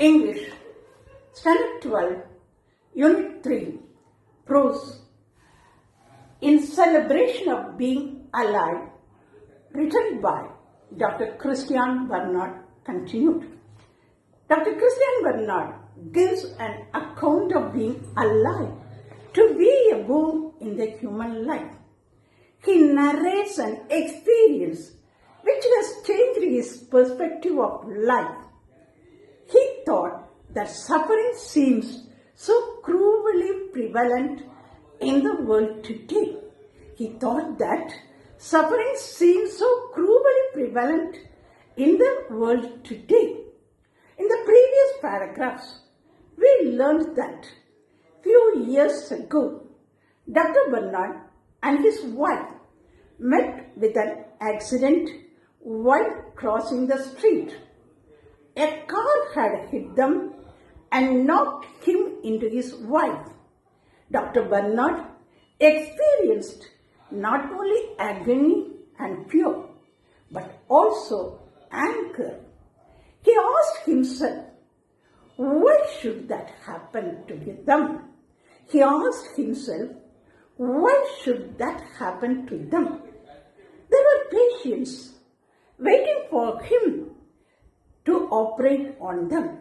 English, Standard 12, Unit 3, Prose. In celebration of being alive, written by Dr. Christian Bernard, continued. Dr. Christian Bernard gives an account of being alive to be a boom in the human life. He narrates an experience which has changed his perspective of life. He thought that suffering seems so cruelly prevalent in the world today. He thought that suffering seems so cruelly prevalent in the world today. In the previous paragraphs, we learned that few years ago, Dr. Bernard and his wife met with an accident while crossing the street. A car had hit them and knocked him into his wife. Dr. Bernard experienced not only agony and fear, but also anger. He asked himself, why should that happen to them? He asked himself, why should that happen to them? There were patients waiting for him to operate on them.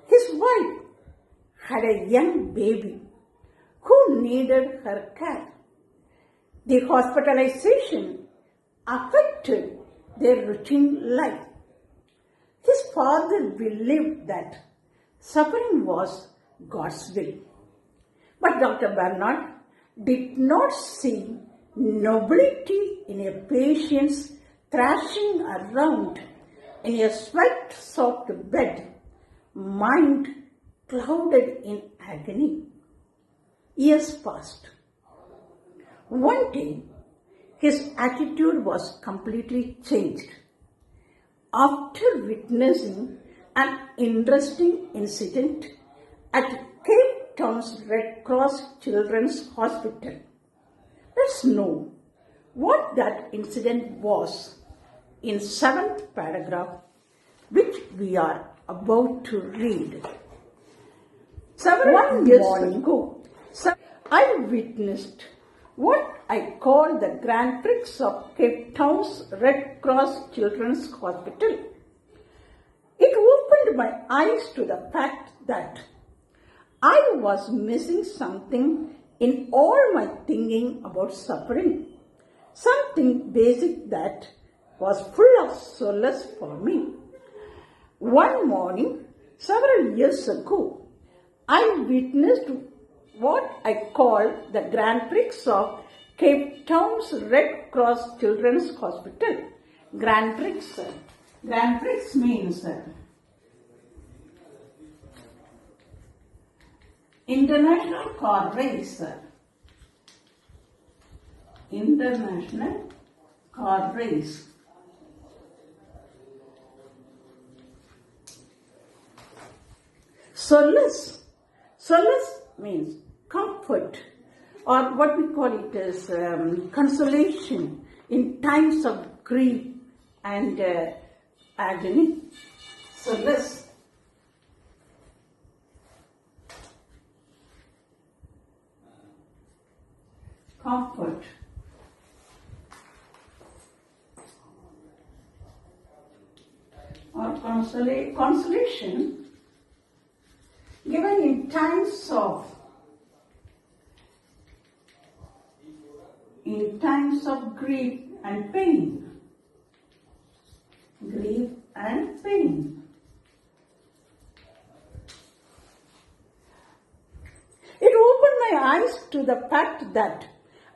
His wife had a young baby who needed her care. The hospitalization affected their routine life. His father believed that suffering was God's will. But Dr. Bernard did not see nobility in a patient's thrashing around in a sweat-soaked bed, mind clouded in agony. Years passed. One day, his attitude was completely changed. After witnessing an interesting incident at Cape Town's Red Cross Children's Hospital. Let's know what that incident was in 7th paragraph, which we are about to read. Several years ago, I witnessed what I call the Grand Prix of Cape Town's Red Cross Children's Hospital. It opened my eyes to the fact that I was missing something in all my thinking about suffering, something basic that was full of solace for me. One morning, several years ago, I witnessed what I call the Grand Prix of Cape Town's Red Cross Children's Hospital. Grand Prix. Grand Prix means International Car Race. International Car Race. Solace. Solace means comfort, or what we call it as consolation in times of grief and agony. Solace. Comfort. Or consolation given in times of grief and pain. Grief and pain. It opened my eyes to the fact that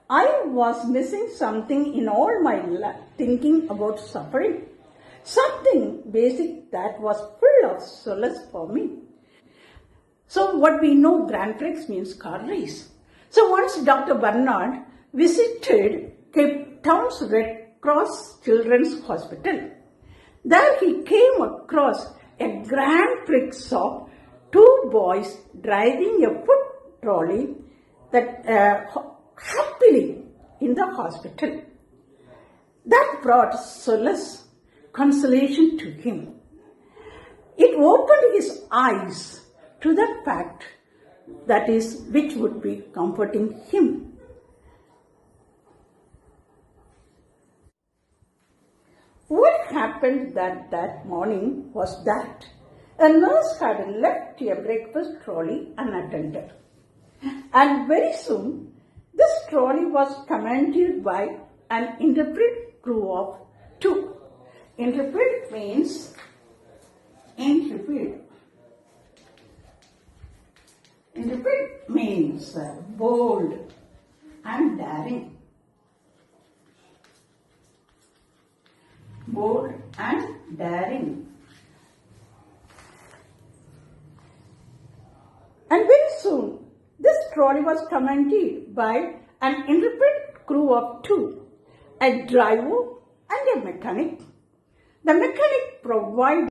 I was missing something in all my thinking about suffering, something basic that was full of solace for me. So what we know, Grand Prix means car race. So once Dr. Bernard visited Cape Town's Red Cross Children's Hospital, there he came across a Grand Prix of two boys driving a foot trolley that happily in the hospital. That brought solace, consolation to him. It opened his eyes to the fact that is which would be comforting him. What happened that morning was that a nurse had left a breakfast trolley unattended. And very soon, this trolley was commanded by an interpret crew of 2. Interpret means bold and daring. Bold and daring. And very soon, this trolley was commanded by an interpret crew of 2, a driver and a mechanic. The mechanic provided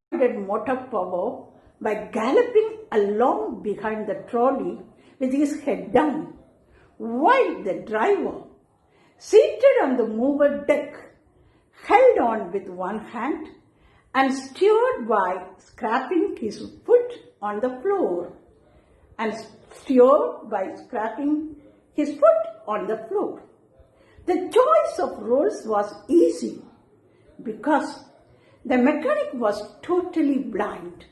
motor power by galloping along behind the trolley with his head down, while the driver, seated on the mover deck, held on with one hand and steered by scraping his foot on the floor. The choice of roles was easy because the mechanic was totally blind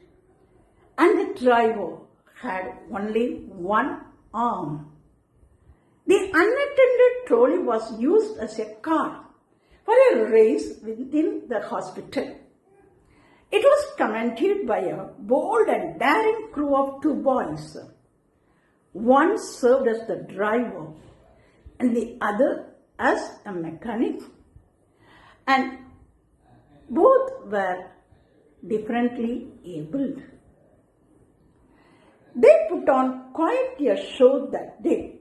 and the driver had only one arm. The unattended trolley was used as a car for a race within the hospital. It was commanded by a bold and daring crew of 2 boys. One served as the driver and the other as a mechanic, and both were differently abled. They put on quite a show that day.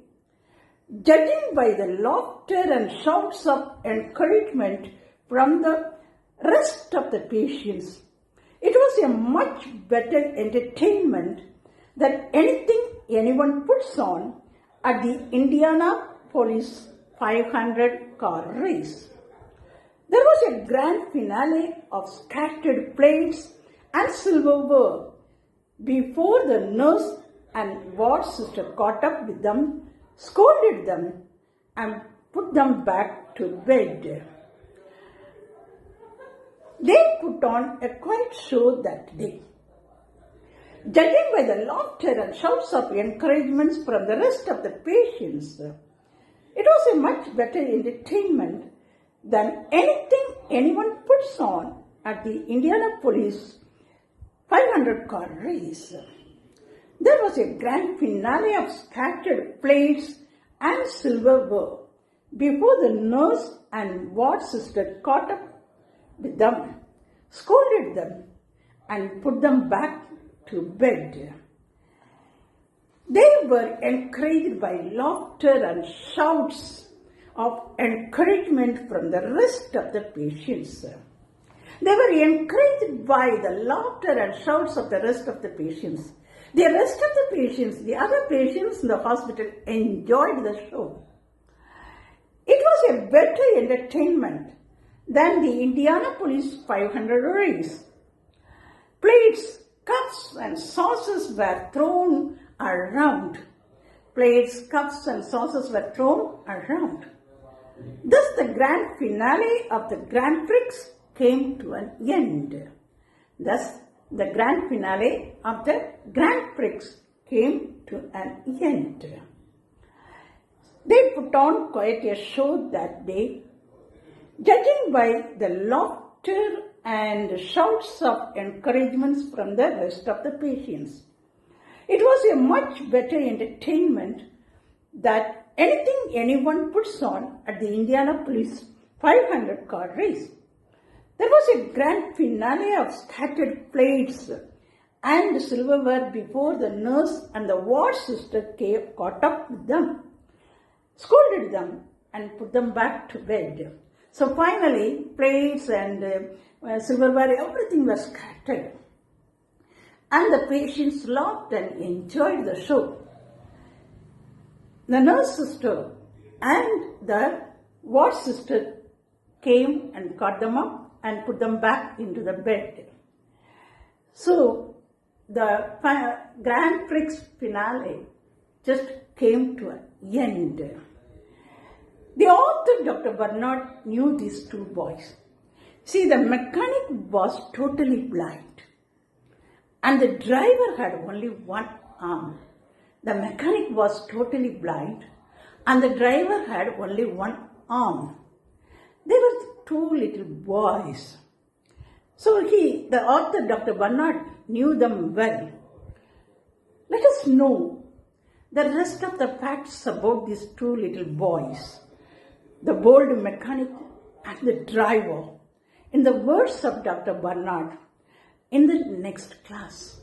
Judging by the laughter and shouts of encouragement from the rest of the patients, it was a much better entertainment than anything anyone puts on at the Indianapolis 500 car race. There was a grand finale of scattered plates and silverware before the nurse and ward sister caught up with them, scolded them, and put them back to bed. They put on a quiet show that day. Judging by the laughter and shouts of encouragements from the rest of the patients, it was a much better entertainment than anything anyone puts on at the Indianapolis 500 car race. There was a grand finale of scattered plates and silverware before the nurse and ward sister caught up with them, scolded them, and put them back to bed. They were encouraged by laughter and shouts of encouragement from the rest of the patients. They were encouraged by the laughter and shouts of the rest of the patients. The rest of the patients, the other patients in the hospital, enjoyed the show. It was a better entertainment than the Indianapolis 500 race. Plates, cups, and saucers were thrown around. Plates, cups, and saucers were thrown around. Thus, the grand finale of the Grand Prix came to an end. They put on quite a show that day. Judging by the laughter and shouts of encouragements from the rest of the patients, it was a much better entertainment than anything anyone puts on at the Indianapolis 500 car race. There was a grand finale of scattered plates and silverware before the nurse and the ward sister caught up with them, scolded them, and put them back to bed. So finally, plates and silverware, everything was scattered. And the patients laughed and enjoyed the show. The nurse sister and the ward sister came and caught them up and put them back into the bed. So the Grand Prix finale just came to an end. The author, Dr. Bernard, knew these two boys. See, the mechanic was totally blind and the driver had only one arm. The mechanic was totally blind and the driver had only one arm. They were two little boys. So the author, Dr. Bernard, knew them well. Let us know the rest of the facts about these two little boys, the bold mechanic and the driver, in the words of Dr. Bernard in the next class.